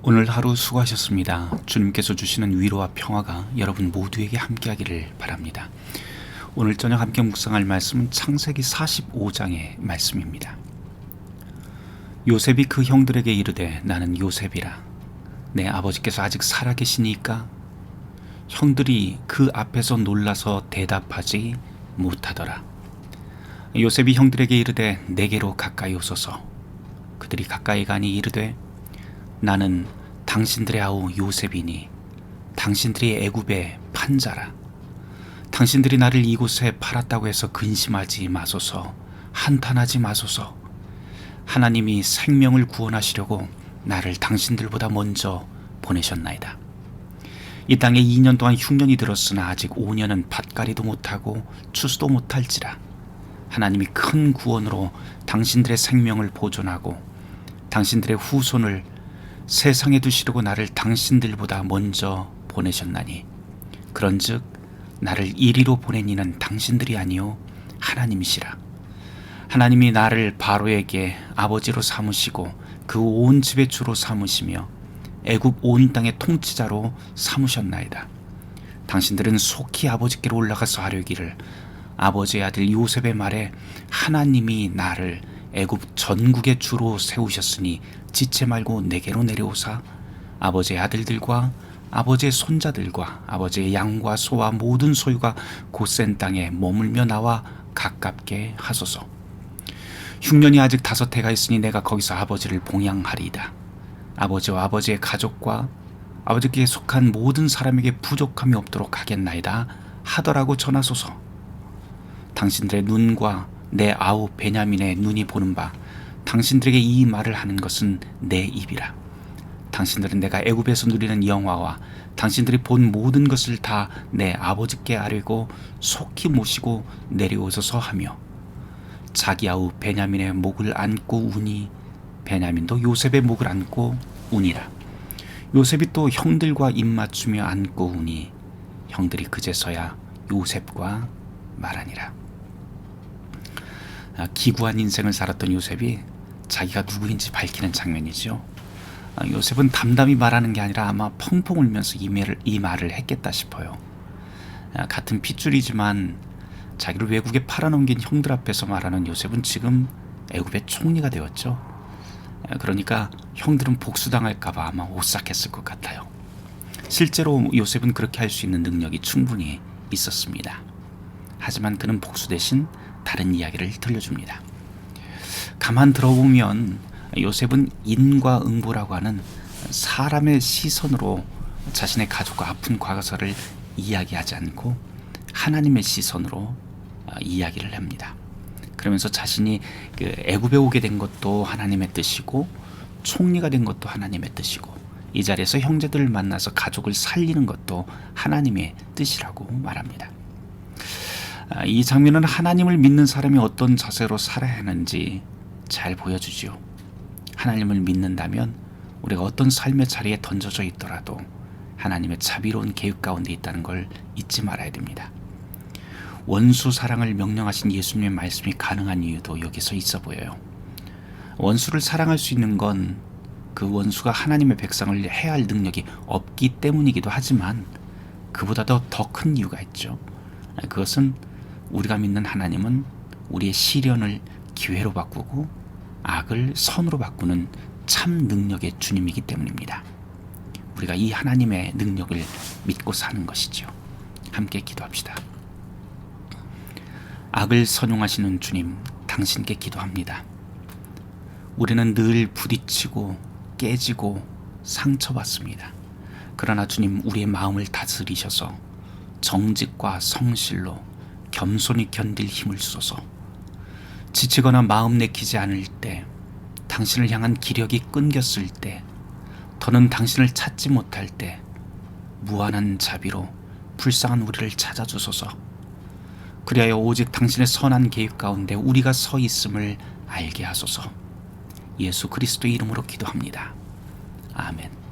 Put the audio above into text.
오늘 하루 수고하셨습니다. 주님께서 주시는 위로와 평화가 여러분 모두에게 함께하기를 바랍니다. 오늘 저녁 함께 묵상할 말씀은 창세기 45장의 말씀입니다. 요셉이 그 형들에게 이르되 나는 요셉이라. 내 아버지께서 아직 살아계시니까? 형들이 그 앞에서 놀라서 대답하지 못하더라. 요셉이 형들에게 이르되 내게로 가까이 오소서. 그들이 가까이 가니 이르되 나는 당신들의 아우 요셉이니 당신들이 애굽의 판자라. 당신들이 나를 이곳에 팔았다고 해서 근심하지 마소서. 한탄하지 마소서. 하나님이 생명을 구원하시려고 나를 당신들보다 먼저 보내셨나이다. 이 땅에 2년 동안 흉년이 들었으나 아직 5년은 밭갈이도 못하고 추수도 못할지라. 하나님이 큰 구원으로 당신들의 생명을 보존하고 당신들의 후손을 세상에 두시려고 나를 당신들보다 먼저 보내셨나니 그런즉 나를 이리로 보낸 이는 당신들이 아니요 하나님이시라. 하나님이 나를 바로에게 아버지로 삼으시고 그 온 집의 주로 삼으시며 애굽 온 땅의 통치자로 삼으셨나이다. 당신들은 속히 아버지께로 올라가서 아뢰기를 아버지의 아들 요셉의 말에 하나님이 나를 애굽 전국의 주로 세우셨으니 지체 말고 내게로 내려오사 아버지의 아들들과 아버지의 손자들과 아버지의 양과 소와 모든 소유가 곧센 땅에 머물며 나와 가깝게 하소서. 흉년이 아직 5해가 있으니 내가 거기서 아버지를 봉양하리이다. 아버지와 아버지의 가족과 아버지께 속한 모든 사람에게 부족함이 없도록 하겠나이다 하더라고 전하소서. 당신들의 눈과 내 아우 베냐민의 눈이 보는 바 당신들에게 이 말을 하는 것은 내 입이라. 당신들은 내가 애굽에서 누리는 영화와 당신들이 본 모든 것을 다 내 아버지께 아뢰고 속히 모시고 내려오소서 하며 자기 아우 베냐민의 목을 안고 우니 베냐민도 요셉의 목을 안고 우니라. 요셉이 또 형들과 입맞추며 안고 우니 형들이 그제서야 요셉과 말하니라. 기구한 인생을 살았던 요셉이 자기가 누구인지 밝히는 장면이죠. 요셉은 담담히 말하는 게 아니라 아마 펑펑 울면서 이 말을 했겠다 싶어요. 같은 핏줄이지만 자기를 외국에 팔아넘긴 형들 앞에서 말하는 요셉은 지금 애굽의 총리가 되었죠. 그러니까 형들은 복수당할까봐 아마 오싹했을 것 같아요. 실제로 요셉은 그렇게 할 수 있는 능력이 충분히 있었습니다. 하지만 그는 복수 대신 다른 이야기를 들려줍니다. 가만 들어보면 요셉은 인과응보라고 하는 사람의 시선으로 자신의 가족과 아픈 과거사를 이야기하지 않고 하나님의 시선으로 이야기를 합니다. 그러면서 자신이 애굽에 오게 된 것도 하나님의 뜻이고 총리가 된 것도 하나님의 뜻이고 이 자리에서 형제들을 만나서 가족을 살리는 것도 하나님의 뜻이라고 말합니다. 이 장면은 하나님을 믿는 사람이 어떤 자세로 살아야 하는지 잘 보여주지요. 하나님을 믿는다면 우리가 어떤 삶의 자리에 던져져 있더라도 하나님의 자비로운 계획 가운데 있다는 걸 잊지 말아야 됩니다. 원수 사랑을 명령하신 예수님의 말씀이 가능한 이유도 여기서 있어 보여요. 원수를 사랑할 수 있는 건 그 원수가 하나님의 백성을 해할 능력이 없기 때문이기도 하지만 그보다도 더 큰 이유가 있죠. 그것은 우리가 믿는 하나님은 우리의 시련을 기회로 바꾸고 악을 선으로 바꾸는 참 능력의 주님이기 때문입니다. 우리가 이 하나님의 능력을 믿고 사는 것이죠. 함께 기도합시다. 악을 선용하시는 주님, 당신께 기도합니다. 우리는 늘 부딪히고 깨지고 상처받습니다. 그러나 주님, 우리의 마음을 다스리셔서 정직과 성실로 겸손히 견딜 힘을 주소서. 지치거나 마음 내키지 않을 때, 당신을 향한 기력이 끊겼을 때, 더는 당신을 찾지 못할 때 무한한 자비로 불쌍한 우리를 찾아주소서. 그리하여 오직 당신의 선한 계획 가운데 우리가 서 있음을 알게 하소서. 예수 그리스도의 이름으로 기도합니다. 아멘.